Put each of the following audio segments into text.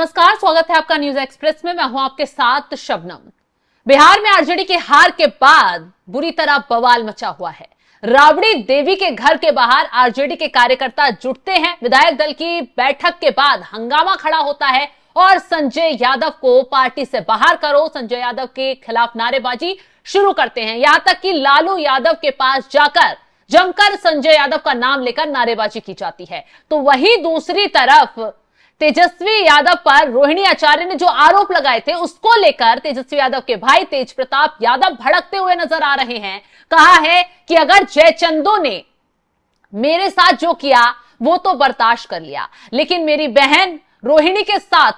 नमस्कार, स्वागत है आपका न्यूज एक्सप्रेस में। मैं हूं आपके साथ शबनम। बिहार में आरजेडी की हार के बाद बुरी तरह बवाल मचा हुआ है। राबड़ी देवी के घर के बाहर आरजेडी के कार्यकर्ता जुटते हैं। विधायक दल की बैठक के बाद हंगामा खड़ा होता है और संजय यादव को पार्टी से बाहर करो, संजय यादव के खिलाफ नारेबाजी शुरू करते हैं। यहां तक कि लालू यादव के पास जाकर जमकर संजय यादव का नाम लेकर नारेबाजी की जाती है। तो वहीं दूसरी तरफ तेजस्वी यादव पर रोहिणी आचार्य ने जो आरोप लगाए थे, उसको लेकर तेजस्वी यादव के भाई तेज प्रताप यादव भड़कते हुए नजर आ रहे हैं। कहा है कि अगर जयचंदो ने मेरे साथ जो किया वो तो बर्दाश्त कर लिया, लेकिन मेरी बहन रोहिणी के साथ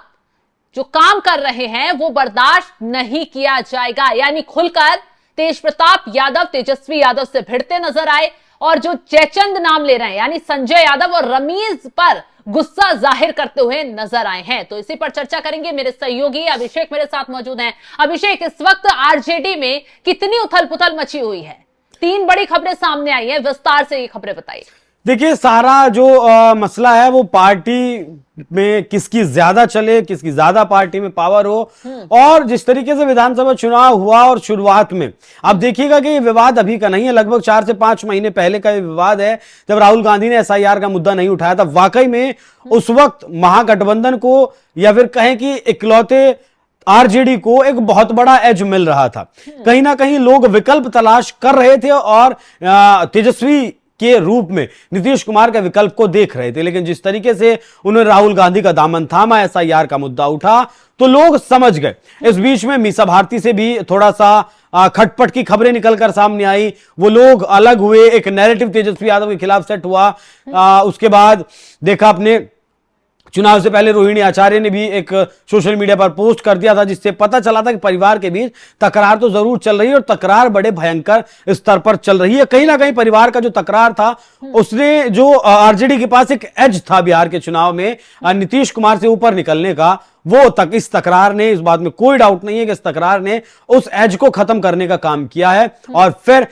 जो काम कर रहे हैं वो बर्दाश्त नहीं किया जाएगा। यानी खुलकर तेज प्रताप यादव तेजस्वी यादव से भिड़ते नजर आए और जो जयचंद नाम ले रहे हैं यानी संजय यादव और रमीज पर गुस्सा जाहिर करते हुए नजर आए हैं। तो इसी पर चर्चा करेंगे। मेरे सहयोगी अभिषेक मेरे साथ मौजूद हैं। अभिषेक, इस वक्त आरजेडी में कितनी उथल पुथल मची हुई है? 3 बड़ी खबरें सामने आई हैं, विस्तार से ये खबरें बताइए। देखिए, सारा जो मसला है वो पार्टी में किसकी ज्यादा चले, किसकी ज्यादा पार्टी में पावर हो, और जिस तरीके से विधानसभा चुनाव हुआ और शुरुआत में आप देखिएगा कि ये विवाद अभी का नहीं है, लगभग 4 से 5 महीने पहले का ये विवाद है, जब राहुल गांधी ने एसआईआर का मुद्दा नहीं उठाया था। वाकई में उस वक्त महागठबंधन को या फिर कहें कि इकलौते आरजेडी को एक बहुत बड़ा एज मिल रहा था। कहीं ना कहीं लोग विकल्प तलाश कर रहे थे और तेजस्वी के रूप में नीतीश कुमार के विकल्प को देख रहे थे। लेकिन जिस तरीके से उन्होंने राहुल गांधी का दामन थामा, एसआईआर का मुद्दा उठा, तो लोग समझ गए। इस बीच में मीसा भारती से भी थोड़ा सा खटपट की खबरें निकलकर सामने आई, वो लोग अलग हुए, एक नैरेटिव तेजस्वी यादव के खिलाफ सेट हुआ। उसके बाद देखा आपने, चुनाव से पहले रोहिणी आचार्य ने भी एक सोशल मीडिया पर पोस्ट कर दिया था, जिससे पता चला था कि परिवार के बीच तकरार तो जरूर चल रही है और तकरार बड़े भयंकर स्तर पर चल रही है। कहीं ना कहीं परिवार का जो तकरार था उसने जो आरजेडी के पास एक एज था बिहार के चुनाव में नीतीश कुमार से ऊपर निकलने का, वो तक इस तकरार ने, इस बात में कोई डाउट नहीं है कि इस तकरार ने उस एज को खत्म करने का काम किया है। और फिर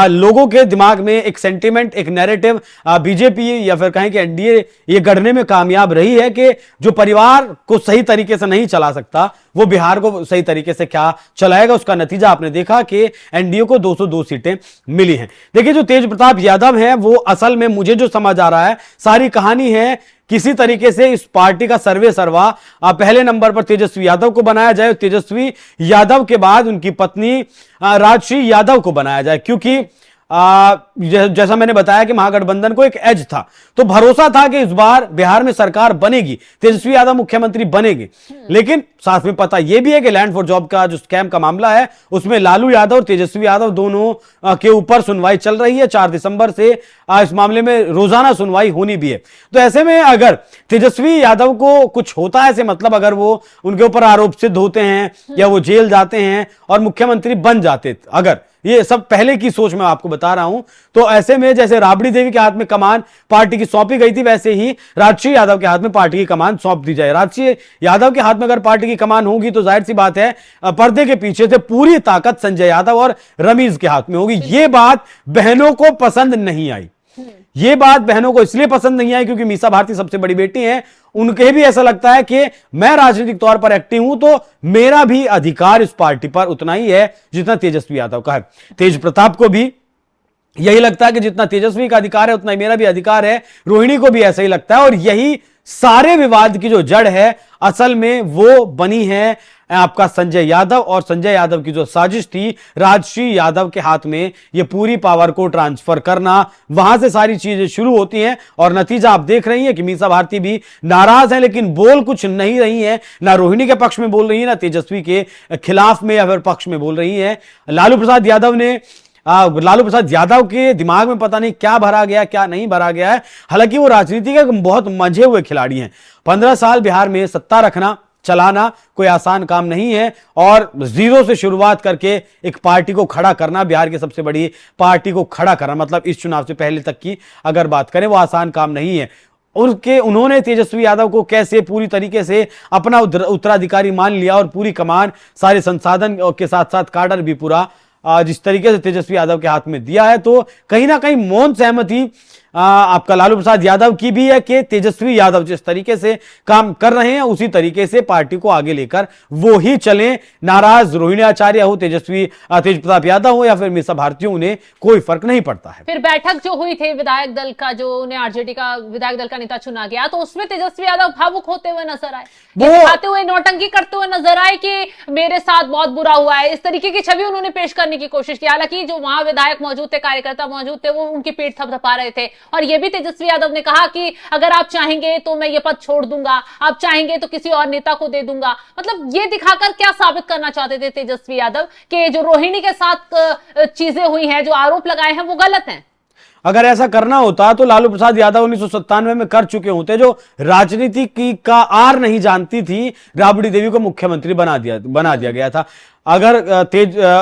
लोगों के दिमाग में एक सेंटिमेंट, एक नैरेटिव बीजेपी या फिर कहें कि एनडीए ये गढ़ने में कामयाब रही है कि जो परिवार को सही तरीके से नहीं चला सकता वो बिहार को सही तरीके से क्या चलाएगा। उसका नतीजा आपने देखा कि एनडीए को 202 सीटें मिली हैं। देखिए, जो तेज प्रताप यादव हैं वो असल में, मुझे जो समझ आ रहा है, सारी कहानी है किसी तरीके से इस पार्टी का सर्वे सर्वा पहले नंबर पर तेजस्वी यादव को बनाया जाए, तेजस्वी यादव के बाद उनकी पत्नी राजश्री यादव को बनाया जाए। क्योंकि जैसा मैंने बताया कि महागठबंधन को एक एज था, तो भरोसा था कि इस बार बिहार में सरकार बनेगी, तेजस्वी यादव मुख्यमंत्री बनेंगे। लेकिन साथ में पता यह भी है कि लैंड फॉर जॉब का जो स्कैम का मामला है उसमें लालू यादव और तेजस्वी यादव दोनों के ऊपर सुनवाई चल रही है। 4 दिसंबर से इस मामले में रोजाना सुनवाई होनी भी है। तो ऐसे में अगर तेजस्वी यादव को कुछ होता है, ऐसे मतलब अगर वो उनके ऊपर आरोप सिद्ध होते हैं या वो जेल जाते हैं और मुख्यमंत्री बन जाते, अगर ये सब पहले की सोच में आपको बता रहा हूं, तो ऐसे में जैसे राबड़ी देवी के हाथ में कमान पार्टी की सौंपी गई थी, वैसे ही राजश्री यादव के हाथ में पार्टी की कमान सौंप दी जाए। राजश्री यादव के हाथ में अगर पार्टी की कमान होगी तो जाहिर सी बात है पर्दे के पीछे से पूरी ताकत संजय यादव और रमीज के हाथ में होगी। ये बात बहनों को पसंद नहीं आई। ये बात बहनों को इसलिए पसंद नहीं आई क्योंकि मीसा भारती सबसे बड़ी बेटी हैं, उनके भी ऐसा लगता है कि मैं राजनीतिक तौर पर एक्टिव हूं तो मेरा भी अधिकार इस पार्टी पर उतना ही है जितना तेजस्वी यादव का है। तेज प्रताप को भी यही लगता है कि जितना तेजस्वी का अधिकार है उतना ही मेरा भी अधिकार है। रोहिणी को भी ऐसा ही लगता है। और यही सारे विवाद की जो जड़ है असल में वो बनी है आपका संजय यादव, और संजय यादव की जो साजिश थी राजश्री यादव के हाथ में ये पूरी पावर को ट्रांसफर करना, वहां से सारी चीजें शुरू होती हैं। और नतीजा आप देख रही हैं कि मीसा भारती भी नाराज है, लेकिन बोल कुछ नहीं रही है, ना रोहिणी के पक्ष में बोल रही है, ना तेजस्वी के खिलाफ में या फिर पक्ष में बोल रही है। लालू प्रसाद यादव के दिमाग में पता नहीं क्या भरा गया, क्या नहीं भरा गया है। हालांकि वो राजनीति के बहुत मंझे हुए खिलाड़ी हैं। 15 साल बिहार में सत्ता रखना, चलाना कोई आसान काम नहीं है, और जीरो से शुरुआत करके एक पार्टी को खड़ा करना, बिहार की सबसे बड़ी पार्टी को खड़ा करना, मतलब इस चुनाव से पहले तक की अगर बात करें, वो आसान काम नहीं है। उन्होंने तेजस्वी यादव को कैसे पूरी तरीके से अपना उत्तराधिकारी मान लिया और पूरी कमान, सारे संसाधन के साथ साथ काडर भी पूरा जिस तरीके से तेजस्वी यादव के हाथ में दिया है, तो कहीं ना कहीं मौन सहमति आपका लालू प्रसाद यादव की भी है कि तेजस्वी यादव जिस तरीके से काम कर रहे हैं उसी तरीके से पार्टी को आगे लेकर वो ही चले। नाराज रोहिणी आचार्य हो, तेज प्रताप यादव हो या फिर मीसा भारती हो, उन्हें कोई फर्क नहीं पड़ता है। फिर बैठक जो हुई थी विधायक दल का, जो उन्हें आरजेडी का विधायक दल का नेता चुना गया, तो उसमें तेजस्वी यादव भावुक होते हुए नजर आए, दिखाते हुए, नौटंकी करते हुए नजर आए कि मेरे साथ बहुत बुरा हुआ है। इस तरीके की छवि उन्होंने पेश करने की कोशिश की। हालांकि जो वहां विधायक मौजूद थे, कार्यकर्ता मौजूद थे, वो उनकी पीठ थपथपा रहे थे। और यह भी तेजस्वी यादव ने कहा कि अगर आप चाहेंगे तो मैं ये पद छोड़ दूंगा, आप चाहेंगे तो किसी और नेता को दे दूंगा। मतलब ये दिखाकर क्या साबित करना चाहते थे तेजस्वी यादव कि जो रोहिणी के साथ चीजें हुई हैं, जो आरोप लगाए हैं, वो गलत हैं। अगर ऐसा करना होता तो लालू प्रसाद यादव 1997 में कर चुके होते। जो राजनीति की का आर नहीं जानती थी, राबड़ी देवी को मुख्यमंत्री बना दिया गया था। अगर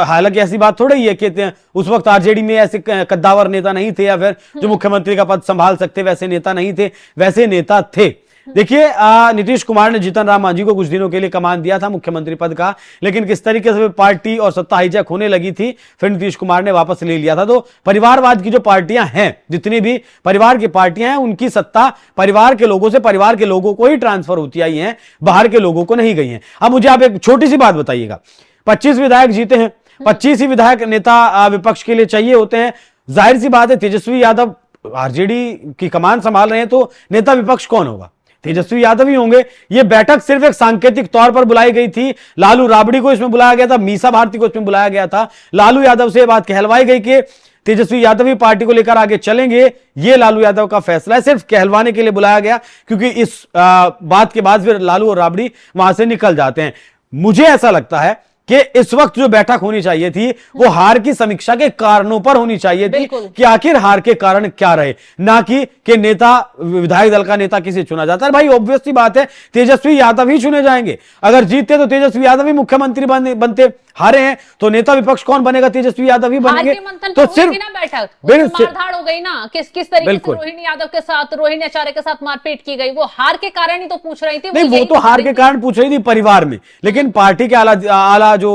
हालांकि ऐसी बात थोड़ी ही है कि उस वक्त आरजेडी में ऐसे कद्दावर नेता नहीं थे या फिर जो मुख्यमंत्री का पद संभाल सकते वैसे नेता नहीं थे, वैसे नेता थे। देखिए, नीतीश कुमार ने जीतन राम मांझी को कुछ दिनों के लिए कमान दिया था मुख्यमंत्री पद का, लेकिन किस तरीके से पार्टी और सत्ता हाईजैक होने लगी थी, फिर नीतीश कुमार ने वापस ले लिया था। तो परिवारवाद की जो पार्टियां हैं, जितनी भी परिवार की पार्टियां हैं, उनकी सत्ता परिवार के लोगों से परिवार के लोगों को ही ट्रांसफर होती आई है, बाहर के लोगों को नहीं गई है। अब मुझे आप एक छोटी सी बात बताइएगा, 25 विधायक जीते हैं, 25 ही विधायक नेता विपक्ष के लिए चाहिए होते हैं। जाहिर सी बात है, तेजस्वी यादव आरजेडी की कमान संभाल रहे हैं तो नेता विपक्ष कौन होगा? तेजस्वी यादव ही होंगे। ये बैठक सिर्फ एक सांकेतिक तौर पर बुलाई गई थी। लालू राबड़ी को इसमें बुलाया गया था, मीसा भारती को इसमें बुलाया गया था। लालू यादव से बात कहलवाई गई कि तेजस्वी यादव ही पार्टी को लेकर आगे चलेंगे। ये लालू यादव का फैसला है, सिर्फ कहलवाने के लिए बुलाया गया, क्योंकि इस बात के बाद फिर लालू और राबड़ी वहां से निकल जाते हैं। मुझे ऐसा लगता है कि इस वक्त जो बैठक होनी चाहिए थी वो हार की समीक्षा के कारणों पर होनी चाहिए थी कि आखिर हार के कारण क्या रहे, ना कि नेता, विधायक दल का नेता किसे चुना जाता है। भाई ऑब्वियस सी बात है, तेजस्वी यादव ही चुने जाएंगे। अगर जीतते तो तेजस्वी यादव ही मुख्यमंत्री बनते, हारे हैं तो नेता विपक्ष कौन बनेगा? तेजस्वी यादव ही बनेंगे। तो सिर्फ बैठक मारधाड़ हो गई ना, किस तरीके से रोहिणी यादव के साथ, रोहिणी आचार्य के साथ मारपीट की गई, वो हार के कारण ही तो पूछ रही थी। नहीं, वो तो हार के कारण पूछ रही थी परिवार में, लेकिन पार्टी के आला जो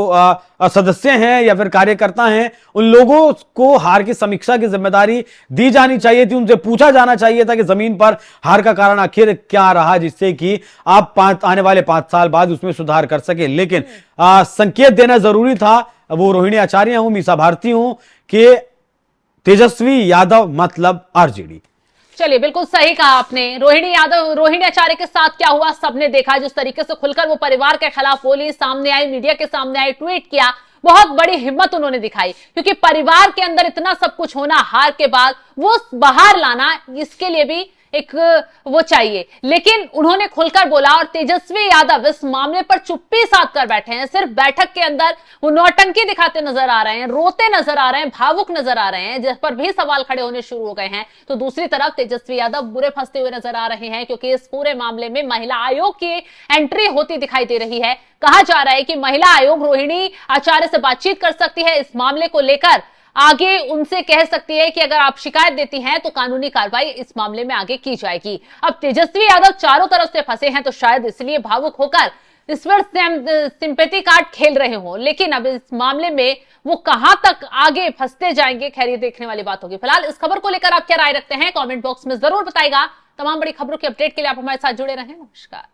सदस्य हैं या फिर कार्यकर्ता हैं, उन लोगों को हार की समीक्षा की जिम्मेदारी दी जानी चाहिए थी। उनसे पूछा जाना चाहिए था कि जमीन पर हार का कारण आखिर क्या रहा, जिससे कि आप आने वाले 5 साल बाद उसमें सुधार कर सके। लेकिन संकेत देना जरूरी था, वो रोहिणी आचार्य हो, मीसा भारती हो, कि तेजस्वी यादव मतलब आरजेडी। चलिए, बिल्कुल सही कहा आपने। रोहिणी आचार्य के साथ क्या हुआ सबने देखा। जिस तरीके से खुलकर वो परिवार के खिलाफ बोली, सामने आई, मीडिया के सामने आई, ट्वीट किया, बहुत बड़ी हिम्मत उन्होंने दिखाई, क्योंकि परिवार के अंदर इतना सब कुछ होना, हार के बाद वो बाहर लाना, इसके लिए भी एक वो चाहिए। लेकिन उन्होंने खुलकर बोला और तेजस्वी यादव इस मामले पर चुप्पी साध कर बैठे हैं। सिर्फ बैठक के अंदर वो नौटंकी दिखाते नजर आ रहे हैं, रोते नजर आ रहे हैं, भावुक नजर आ रहे हैं, जिस पर भी सवाल खड़े होने शुरू हो गए हैं। तो दूसरी तरफ तेजस्वी यादव बुरे फंसते हुए नजर आ रहे हैं, क्योंकि इस पूरे मामले में महिला आयोग की एंट्री होती दिखाई दे रही है। कहा जा रहा है कि महिला आयोग रोहिणी आचार्य से बातचीत कर सकती है, इस मामले को लेकर आगे उनसे कह सकती है कि अगर आप शिकायत देती हैं तो कानूनी कार्रवाई इस मामले में आगे की जाएगी। अब तेजस्वी यादव चारों तरफ से फंसे हैं, तो शायद इसलिए भावुक होकर इस पर सिंपैथी कार्ड खेल रहे हो। लेकिन अब इस मामले में वो कहां तक आगे फंसते जाएंगे, खैर ये देखने वाली बात होगी। फिलहाल इस खबर को लेकर आप क्या राय रखते हैं, कमेंट बॉक्स में जरूर बताइएगा। तमाम बड़ी खबरों के अपडेट के लिए आप हमारे साथ जुड़े रहें। नमस्कार।